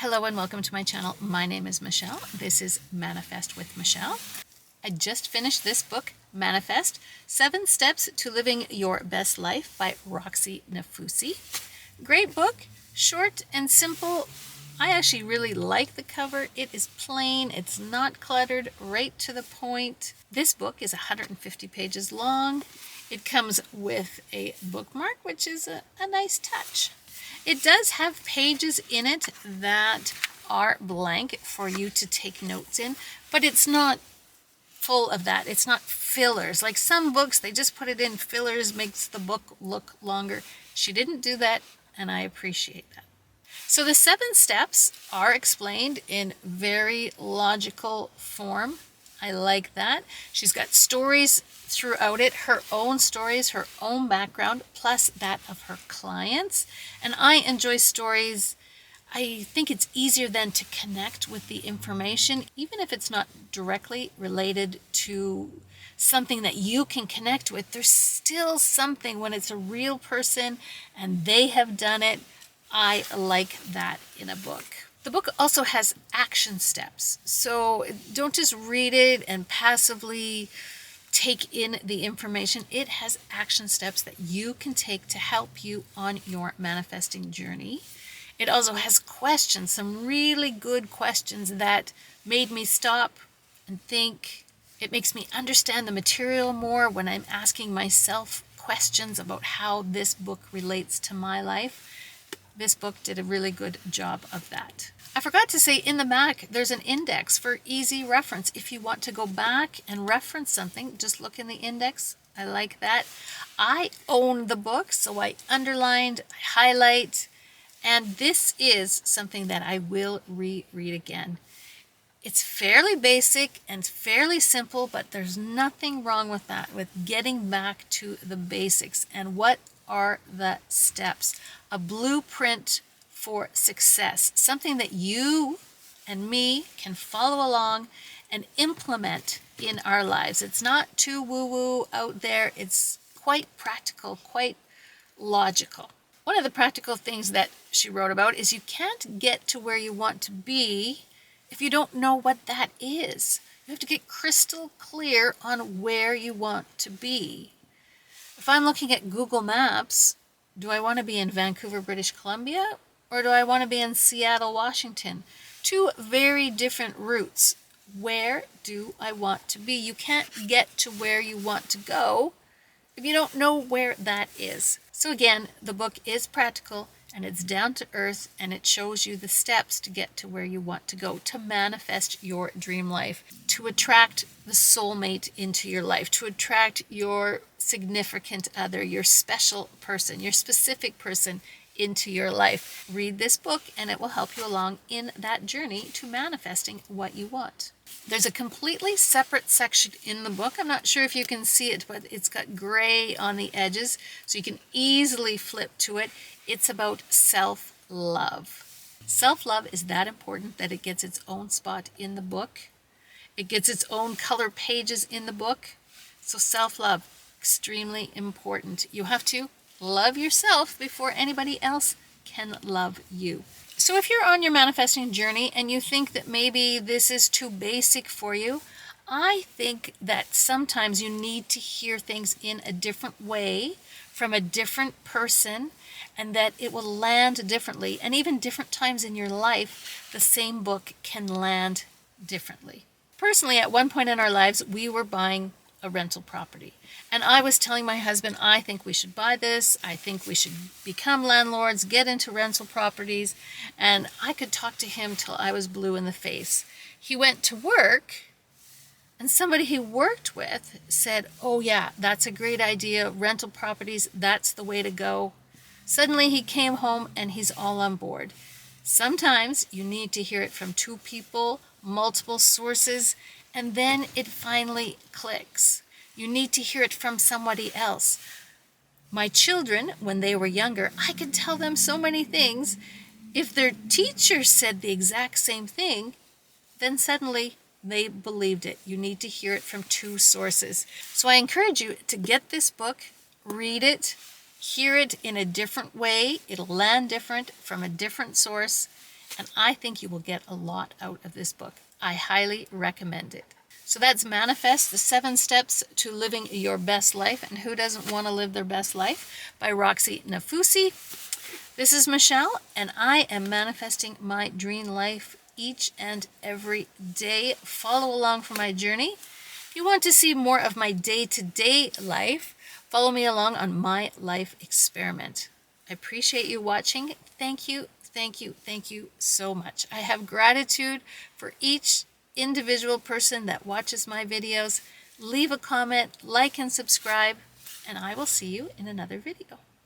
Hello and welcome to my channel. My name is Michelle. This is Manifest with Michelle. I just finished this book, Manifest, 7 Steps to Living Your Best Life by Roxie Nafousi. Great book, short and simple. I actually really like the cover. It is plain, it's not cluttered, right to the point. This book is 150 pages long. It comes with a bookmark, which is a nice touch. It does have pages in it that are blank for you to take notes in, but it's not full of that. It's not fillers. Like some books, they just put it in fillers, makes the book look longer. She didn't do that, and I appreciate that. So the 7 steps are explained in very logical form. I like that. She's got stories throughout it, her own stories, her own background, plus that of her clients. And I enjoy stories. I think it's easier then to connect with the information, even if it's not directly related to something that you can connect with. There's still something when it's a real person and they have done it. I like that in a book. The book also has action steps, so don't just read it and passively take in the information. It has action steps that you can take to help you on your manifesting journey. It also has questions, some really good questions that made me stop and think. It makes me understand the material more when I'm asking myself questions about how this book relates to my life. This book did a really good job of that. I forgot to say in the back, there's an index for easy reference. If you want to go back and reference something, just look in the index. I like that. I own the book, so I underlined, I highlight, and this is something that I will reread again. It's fairly basic and fairly simple, but there's nothing wrong with that, with getting back to the basics. And what are the steps? A blueprint for success, something that you and me can follow along and implement in our lives. It's not too woo-woo out there. It's quite practical, quite logical. One of the practical things that she wrote about is you can't get to where you want to be if you don't know what that is. You have to get crystal clear on where you want to be. If I'm looking at Google Maps, do I want to be in Vancouver, British Columbia, or do I want to be in Seattle, Washington? 2 very different routes. Where do I want to be? You can't get to where you want to go if you don't know where that is. So again, the book is practical and it's down to earth, and it shows you the steps to get to where you want to go, to manifest your dream life, to attract the soulmate into your life, to attract your significant other, your special person, your specific person into your life. Read this book and it will help you along in that journey to manifesting what you want. There's a completely separate section in the book. I'm not sure if you can see it, but it's got gray on the edges, so you can easily flip to it. It's about self-love. Self-love is that important that it gets its own spot in the book. It gets its own color pages in the book. So self-love, extremely important. You have to love yourself before anybody else can love you. So if you're on your manifesting journey and you think that maybe this is too basic for you, I think that sometimes you need to hear things in a different way from a different person, and that it will land differently. And even different times in your life, the same book can land differently. Personally, at one point in our lives, we were buying a rental property. And I was telling my husband, I think we should buy this. I think we should become landlords, get into rental properties. And I could talk to him till I was blue in the face. He went to work, and somebody he worked with said, oh yeah, that's a great idea. Rental properties, that's the way to go. Suddenly he came home and he's all on board. Sometimes you need to hear it from 2 people, multiple sources, and then it finally clicks. You need to hear it from somebody else. My children, when they were younger, I could tell them so many things. If their teacher said the exact same thing, then suddenly they believed it. You need to hear it from 2 sources. So I encourage you to get this book, read it, hear it in a different way. It'll land different from a different source, and I think you will get a lot out of this book. I highly recommend it. So that's Manifest, the 7 Steps to Living Your Best Life. And who doesn't want to live their best life? By Roxie Nafousi. This is Michelle, and I am manifesting my dream life each and every day. Follow along for my journey. If you want to see more of my day-to-day life, follow me along on my life experiment. I appreciate you watching. Thank you, thank you, thank you so much. I have gratitude for each individual person that watches my videos. Leave a comment, like and subscribe, and I will see you in another video.